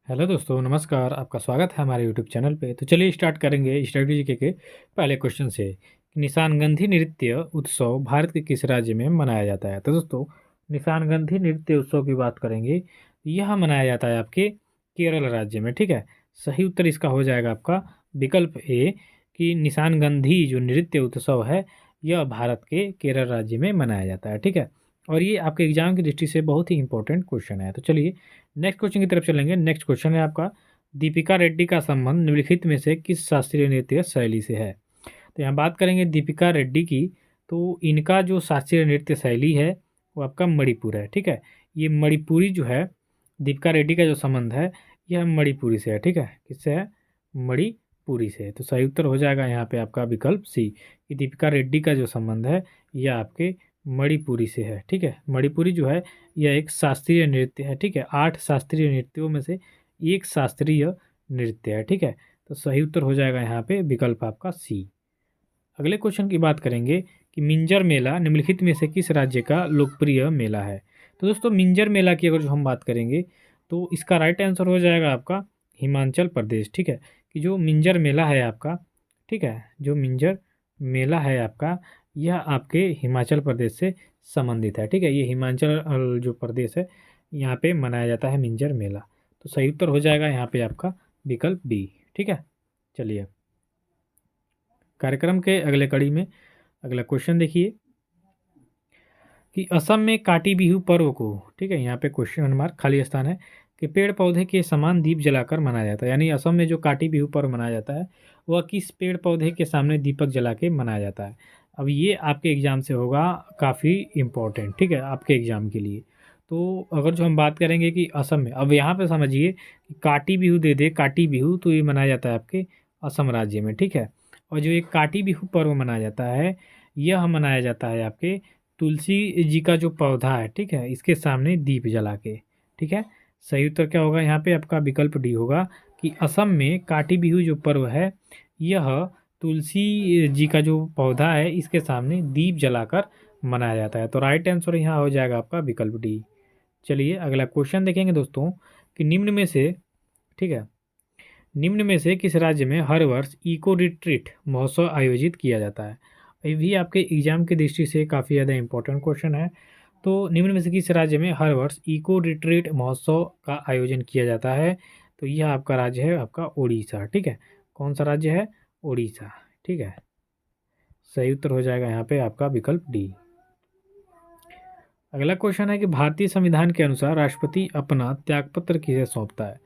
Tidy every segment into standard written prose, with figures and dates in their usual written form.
Hello दोस्तों, नमस्कार। आपका स्वागत है हमारे यूट्यूब चैनल पे। तो चलिए स्टार्ट करेंगे स्ट्रेटजी जीके के पहले क्वेश्चन से। निशानगंधी नृत्य उत्सव भारत के किस राज्य में मनाया जाता है? तो दोस्तों, निशानगंधी नृत्य उत्सव की बात करेंगे, यह मनाया जाता है आपके केरल राज्य में। ठीक है, सही उत्तर इसका हो जाएगा आपका विकल्प ए, कि निशानगंधी जो नृत्य उत्सव है यह भारत के केरल राज्य में मनाया जाता है। ठीक है, और ये आपके एग्जाम की दृष्टि से बहुत ही इंपॉर्टेंट क्वेश्चन है। तो चलिए नेक्स्ट क्वेश्चन की तरफ चलेंगे। नेक्स्ट क्वेश्चन है आपका, दीपिका रेड्डी का संबंध निम्नलिखित में से किस शास्त्रीय नृत्य शैली से है? तो यहाँ बात करेंगे दीपिका रेड्डी की, तो इनका जो शास्त्रीय नृत्य शैली है वो आपका मणिपुर है। ठीक है, ये मणिपुरी जो है, दीपिका रेड्डी का जो संबंध है यह मणिपुरी से है। ठीक है, किससे है? मणिपुरी से। तो सही उत्तर हो जाएगा यहाँ पे आपका विकल्प सी, कि दीपिका रेड्डी का जो संबंध है यह आपके मणिपुरी से है। ठीक है, मणिपुरी जो है यह एक शास्त्रीय नृत्य है। ठीक है, 8 शास्त्रीय नृत्यों में से एक शास्त्रीय नृत्य है। ठीक है, तो सही उत्तर हो जाएगा यहाँ पे विकल्प आपका सी। अगले क्वेश्चन की बात करेंगे कि मिंजर मेला निम्नलिखित में से किस राज्य का लोकप्रिय मेला है? तो दोस्तों, मिंजर मेला की अगर जो हम बात करेंगे तो इसका राइट आंसर हो जाएगा आपका हिमाचल प्रदेश। ठीक है, कि जो मिंजर मेला है आपका, ठीक है, जो मिंजर मेला है आपका यह आपके हिमाचल प्रदेश से संबंधित है। ठीक है, ये हिमाचल जो प्रदेश है यहाँ पे मनाया जाता है मिंजर मेला। तो सही उत्तर हो जाएगा यहाँ पे आपका विकल्प बी। ठीक है, चलिए कार्यक्रम के अगले कड़ी में अगला क्वेश्चन देखिए कि असम में काटी बिहू पर्व को, ठीक है, यहाँ पे क्वेश्चन मार्क खाली स्थान है, कि पेड़ पौधे के समान दीप जलाकर मनाया जाता है। यानी असम में जो काटी बिहू पर्व मनाया जाता है वह किस पेड़ पौधे के सामने दीपक जला के मनाया जाता है? अब ये आपके एग्ज़ाम से होगा काफ़ी इम्पोर्टेंट। ठीक है, आपके एग्ज़ाम के लिए। तो अगर जो हम बात करेंगे कि असम में, अब यहाँ पे समझिए कि काटी बिहू दे दे, काटी बिहू तो ये मनाया जाता है आपके असम राज्य में। ठीक है, और जो एक काटी बिहू पर्व मनाया जाता है यह मनाया जाता है आपके तुलसी जी का जो पौधा है, ठीक है, इसके सामने दीप जला के। ठीक है, सही उत्तर क्या होगा यहाँ पे आपका विकल्प डी होगा, कि असम में काटी बिहू जो पर्व है यह तुलसी जी का जो पौधा है इसके सामने दीप जलाकर मनाया जाता है। तो राइट आंसर यहाँ हो जाएगा आपका विकल्प डी। चलिए अगला क्वेश्चन देखेंगे दोस्तों, कि निम्न में से, ठीक है, निम्न में से किस राज्य में हर वर्ष इको रिट्रीट महोत्सव आयोजित किया जाता है? ये भी आपके एग्जाम की दृष्टि से काफ़ी ज़्यादा इंपॉर्टेंट क्वेश्चन है। तो निम्न में से किस राज्य में हर वर्ष इको रिट्रीट महोत्सव का आयोजन किया जाता है? तो यह आपका राज्य है आपका उड़ीसा। ठीक है, कौन सा राज्य है? उड़ीसा। ठीक है, सही उत्तर हो जाएगा यहाँ पे आपका विकल्प डी। अगला क्वेश्चन है कि भारतीय संविधान के अनुसार राष्ट्रपति अपना त्यागपत्र किसे सौंपता है?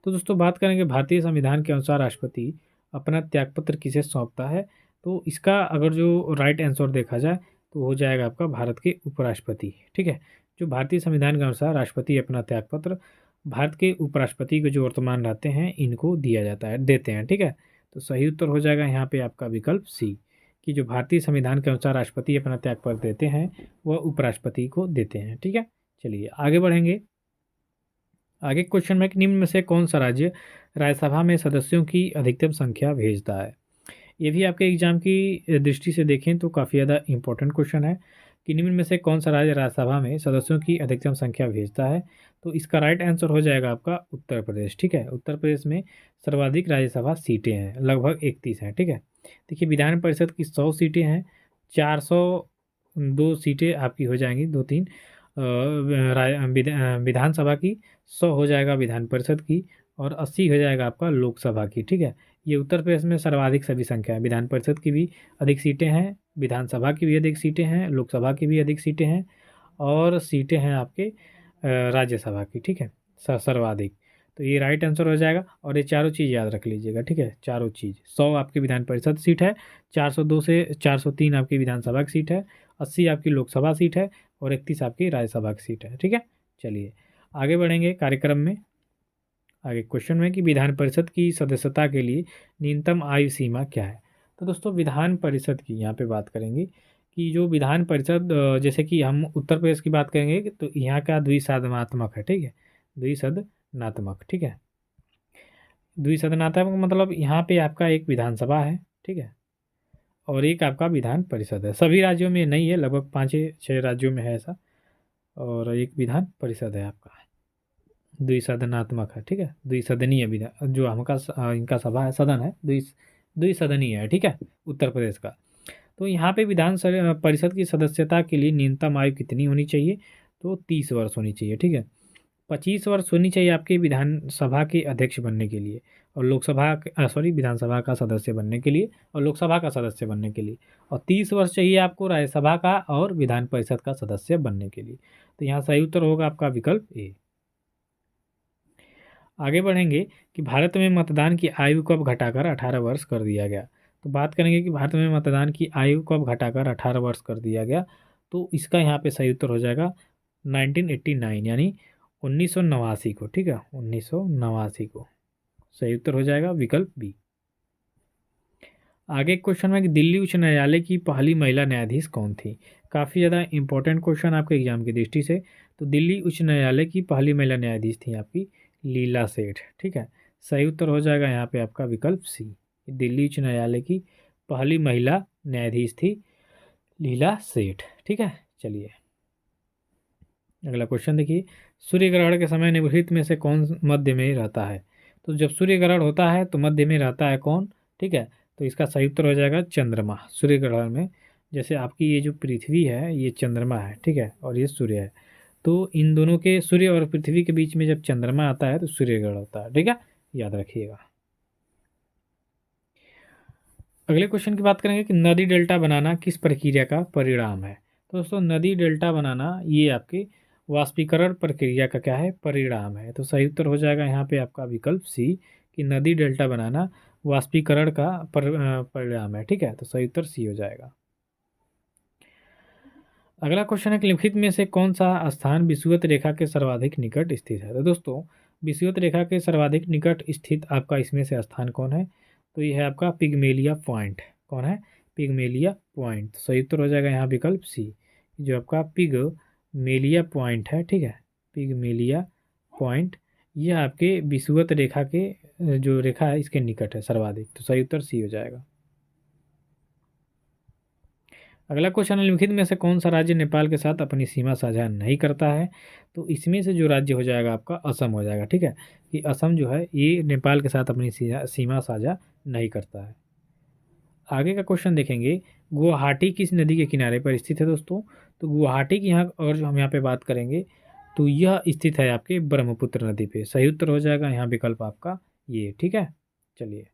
तो दोस्तों बात करेंगे भारतीय संविधान के अनुसार राष्ट्रपति अपना त्यागपत्र किसे सौंपता है, तो इसका अगर जो राइट आंसर देखा जाए तो हो जाएगा आपका भारत के उपराष्ट्रपति। ठीक है, जो भारतीय संविधान के अनुसार राष्ट्रपति अपना त्यागपत्र भारत के उपराष्ट्रपति को जो वर्तमान रहते हैं इनको दिया जाता है, देते हैं। ठीक है, तो सही उत्तर हो जाएगा यहाँ पे आपका विकल्प सी, कि जो भारतीय संविधान के अनुसार राष्ट्रपति अपना त्यागपत्र देते हैं वह उपराष्ट्रपति को देते हैं। ठीक है, चलिए आगे बढ़ेंगे। आगे क्वेश्चन में कि निम्न में से कौन सा राज्य राज्यसभा में सदस्यों की अधिकतम संख्या भेजता है? ये भी आपके एग्जाम की दृष्टि से देखें तो काफ़ी ज़्यादा इंपॉर्टेंट क्वेश्चन है, कि निम्न में से कौन सा राज्य राज्यसभा में सदस्यों की अधिकतम संख्या भेजता है? तो इसका राइट आंसर हो जाएगा आपका उत्तर प्रदेश। ठीक है, उत्तर प्रदेश में सर्वाधिक राज्यसभा सीटें हैं, लगभग 31 हैं। ठीक है, देखिए विधान परिषद की 100 सीटें हैं, 402 सीटें आपकी हो जाएंगी, दो तीन विधानसभा की, 100 हो जाएगा विधान परिषद की, और 80 हो जाएगा आपका लोकसभा की। ठीक है, ये उत्तर प्रदेश में सर्वाधिक सभी संख्या है, विधान परिषद की भी अधिक सीटें हैं, विधानसभा की भी अधिक सीटें हैं, लोकसभा की भी अधिक सीटें हैं, और सीटें हैं आपके राज्यसभा की। ठीक है, सर्वाधिक। तो ये राइट आंसर हो जाएगा, और ये चारों चीज़ याद रख लीजिएगा। ठीक है, चारों चीज़, 100 आपकी विधान परिषद सीट है, 402 से 403 आपकी विधानसभा की सीट है, 80 आपकी लोकसभा सीट है, और 31 आपकी राज्यसभा की सीट है। ठीक है, चलिए आगे बढ़ेंगे कार्यक्रम में। आगे क्वेश्चन में कि विधान परिषद की सदस्यता के लिए न्यूनतम आयु सीमा क्या है? तो दोस्तों विधान परिषद की यहाँ पे बात करेंगे, कि जो विधान परिषद जैसे कि हम उत्तर प्रदेश की बात करेंगे तो यहाँ का द्विसदनात्मक है। ठीक है, द्विसदनात्मक। ठीक है, द्विसदनात्मक मतलब यहाँ पे आपका एक विधानसभा है, ठीक है, और एक आपका विधान परिषद है। सभी राज्यों में नहीं है, लगभग 5 6 राज्यों में है ऐसा, और एक विधान परिषद है आपका। द्विसदनात्मक है, ठीक है, द्विसदनीय विधान जो हमका इनका सभा है, सदन है, द्विसदनीय है, ठीक है, उत्तर प्रदेश का। तो यहाँ पे परिषद की सदस्यता के लिए न्यूनतम आयु कितनी होनी चाहिए? तो 30 वर्ष होनी चाहिए, ठीक है। 25 वर्ष होनी चाहिए आपके विधानसभा के अध्यक्ष बनने के लिए, और विधानसभा का सदस्य बनने के लिए, और लोकसभा का सदस्य बनने के लिए, और 30 वर्ष चाहिए आपको राज्यसभा का और विधान परिषद का सदस्य बनने के लिए। तो यहाँ सही उत्तर होगा आपका विकल्प ए। आगे बढ़ेंगे कि भारत में मतदान की आयु कब घटाकर 18 वर्ष कर दिया गया। तो बात करेंगे कि भारत में मतदान की आयु कब घटाकर 18 वर्ष कर दिया गया। तो इसका यहाँ पे सही उत्तर हो जाएगा 1989 यानी 1989 को, ठीक है, 1989 को सही उत्तर हो जाएगा विकल्प बी। आगे क्वेश्चन में कि दिल्ली उच्च न्यायालय की पहली महिला न्यायाधीश कौन थी। काफ़ी ज़्यादा इंपॉर्टेंट क्वेश्चन आपके एग्जाम की दृष्टि से। तो दिल्ली उच्च न्यायालय की पहली महिला न्यायाधीश थी आपकी लीला सेठ, ठीक है। सही उत्तर हो जाएगा यहाँ पे आपका विकल्प सी। दिल्ली उच्च न्यायालय की पहली महिला न्यायाधीश थी लीला सेठ, ठीक है। चलिए अगला क्वेश्चन देखिए, सूर्य ग्रहण के समय निम्नलिखित में से कौन मध्य में रहता है। तो जब सूर्य ग्रहण होता है तो मध्य में रहता है कौन, ठीक है। तो इसका सही उत्तर हो जाएगा चंद्रमा। सूर्य ग्रहण में जैसे आपकी ये जो पृथ्वी है ये चंद्रमा है, ठीक है, और ये सूर्य है, तो इन दोनों के, सूर्य और पृथ्वी के बीच में जब चंद्रमा आता है तो सूर्य ग्रहण होता है, ठीक है, याद रखिएगा। अगले क्वेश्चन की बात करेंगे कि नदी डेल्टा बनाना किस प्रक्रिया का परिणाम है। तो दोस्तों नदी डेल्टा बनाना ये आपके वाष्पीकरण प्रक्रिया का क्या है, परिणाम है। तो सही उत्तर हो जाएगा यहाँ पे आपका विकल्प सी कि नदी डेल्टा बनाना वाष्पीकरण का परिणाम है, ठीक है। तो सही उत्तर सी हो जाएगा। अगला क्वेश्चन है कि निम्नलिखित में से कौन सा स्थान विषुवत रेखा के सर्वाधिक निकट स्थित है। तो दोस्तों विषुवत रेखा के सर्वाधिक निकट स्थित आपका इसमें से स्थान कौन है। तो ये है आपका पिगमेलिया पॉइंट। कौन है, पिगमेलिया पॉइंट। तो सही उत्तर हो जाएगा यहाँ विकल्प सी, जो आपका पिगमेलिया पॉइंट है, ठीक है, पिगमेलिया पॉइंट, यह आपके विषुवत रेखा के जो रेखा है इसके निकट है सर्वाधिक। तो सही उत्तर सी हो जाएगा। अगला क्वेश्चन है निम्नलिखित में से कौन सा राज्य नेपाल के साथ अपनी सीमा साझा नहीं करता है। तो इसमें से जो राज्य हो जाएगा आपका असम हो जाएगा, ठीक है, कि असम जो है ये नेपाल के साथ अपनी सीमा साझा नहीं करता है। आगे का क्वेश्चन देखेंगे, गुवाहाटी किस नदी के किनारे पर स्थित है दोस्तों। तो गुवाहाटी की यहाँ और जो हम यहाँ पे बात करेंगे तो यह स्थित है आपके ब्रह्मपुत्र नदी पे। सही उत्तर हो जाएगा यहाँ विकल्प आपका ये, ठीक है। चलिए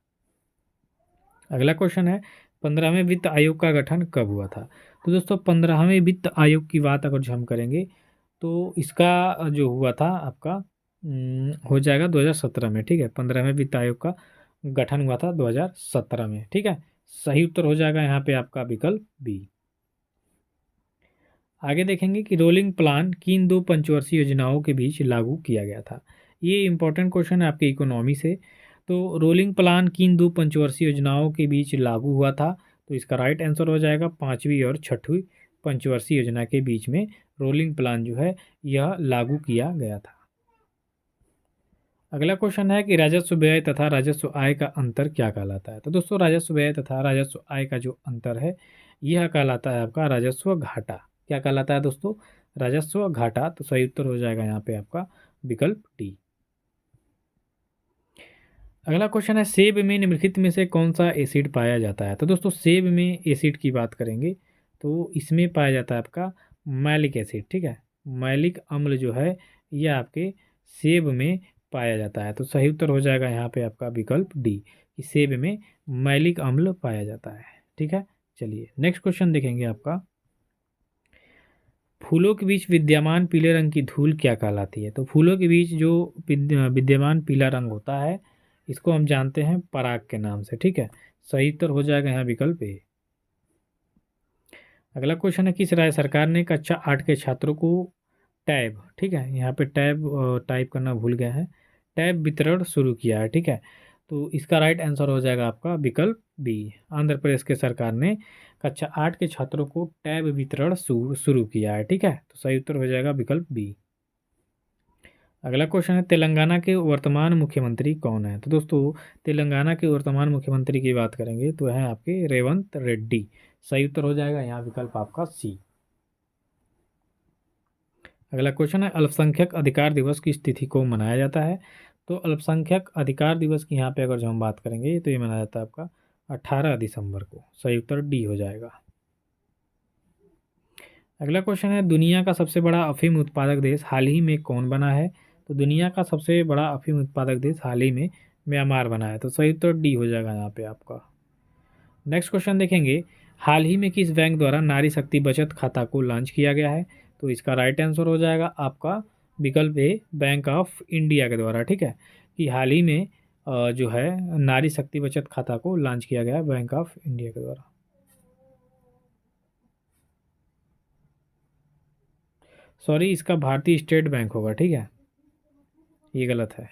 अगला क्वेश्चन है 15वें वित्त आयोग का गठन कब हुआ था। तो दोस्तों 15वें वित्त आयोग की बात अगर जो हम करेंगे तो इसका जो हुआ था आपका हो जाएगा 2017 में, ठीक है। 15वें वित्त आयोग का गठन हुआ था 2017 में, ठीक है। सही उत्तर हो जाएगा यहाँ पे आपका विकल्प बी। आगे देखेंगे कि रोलिंग प्लान किन दो पंचवर्षीय योजनाओं के बीच लागू किया गया था। ये इंपॉर्टेंट क्वेश्चन है आपके इकोनॉमी से। तो रोलिंग प्लान किन दो पंचवर्षीय योजनाओं के बीच लागू हुआ था। तो इसका राइट आंसर हो जाएगा 5वीं और 6वीं पंचवर्षीय योजना के बीच में रोलिंग प्लान जो है यह लागू किया गया था। अगला क्वेश्चन है कि राजस्व व्यय तथा राजस्व आय का अंतर क्या कहलाता है। तो दोस्तों राजस्व व्यय तथा राजस्व आय का जो अंतर है यह कहलाता है आपका राजस्व घाटा। क्या कहलाता है दोस्तों, राजस्व घाटा। तो सही उत्तर हो जाएगा यहाँ पे आपका विकल्प डी। अगला क्वेश्चन है सेब में निम्नलिखित में से कौन सा एसिड पाया जाता है। तो दोस्तों सेब में एसिड की बात करेंगे तो इसमें पाया जाता है आपका मैलिक एसिड, ठीक है। मैलिक अम्ल जो है यह आपके सेब में पाया जाता है। तो सही उत्तर हो जाएगा यहाँ पे आपका विकल्प डी कि सेब में मैलिक अम्ल पाया जाता है, ठीक है। चलिए नेक्स्ट क्वेश्चन देखेंगे आपका, फूलों के बीच विद्यमान पीले रंग की धूल क्या कहलाती है। तो फूलों के बीच जो विद्यमान पीला रंग होता है इसको हम जानते हैं पराग के नाम से, ठीक है। सही उत्तर हो जाएगा यहाँ विकल्प ए। अगला क्वेश्चन है किस राज्य सरकार ने कक्षा 8 के छात्रों को टैब, ठीक है, यहाँ पे टैब टाइप करना भूल गया है, टैब वितरण शुरू किया है, ठीक है। तो इसका राइट आंसर हो जाएगा आपका विकल्प बी। आंध्र प्रदेश के सरकार ने कक्षा 8 के छात्रों को टैब वितरण शुरू किया है, ठीक है। तो सही उत्तर हो जाएगा विकल्प बी। अगला क्वेश्चन है तेलंगाना के वर्तमान मुख्यमंत्री कौन है। तो दोस्तों तेलंगाना के वर्तमान मुख्यमंत्री की बात करेंगे तो है आपके रेवंत रेड्डी। सही उत्तर हो जाएगा यहाँ विकल्प आपका सी। अगला क्वेश्चन है, अल्पसंख्यक अधिकार दिवस किस तिथि को मनाया जाता है? तो अल्पसंख्यक अधिकार दिवस की यहाँ पे अगर जो हम बात करेंगे तो ये मनाया जाता है आपका 18 दिसंबर को। सही उत्तर डी हो जाएगा। अगला क्वेश्चन है, दुनिया का सबसे बड़ा अफीम उत्पादक देश हाल ही में कौन बना है? तो दुनिया का सबसे बड़ा अफीम उत्पादक देश हाल ही में म्यांमार बना है। तो सही उत्तर डी हो जाएगा यहाँ पे आपका। नेक्स्ट क्वेश्चन देखेंगे, हाल ही में किस बैंक द्वारा नारी शक्ति बचत खाता को लॉन्च किया गया है? तो इसका राइट आंसर हो जाएगा आपका विकल्प ए, बैंक ऑफ इंडिया के द्वारा। ठीक है, कि हाल ही में जो है नारी शक्ति बचत खाता को लॉन्च किया गया है बैंक ऑफ इंडिया के द्वारा। सॉरी, इसका भारतीय स्टेट बैंक होगा। ठीक है, ये गलत है।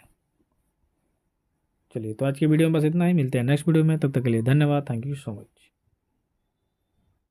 चलिए, तो आज की वीडियो में बस इतना ही, मिलते हैं नेक्स्ट वीडियो में, तब तक के लिए धन्यवाद। Thank you so much.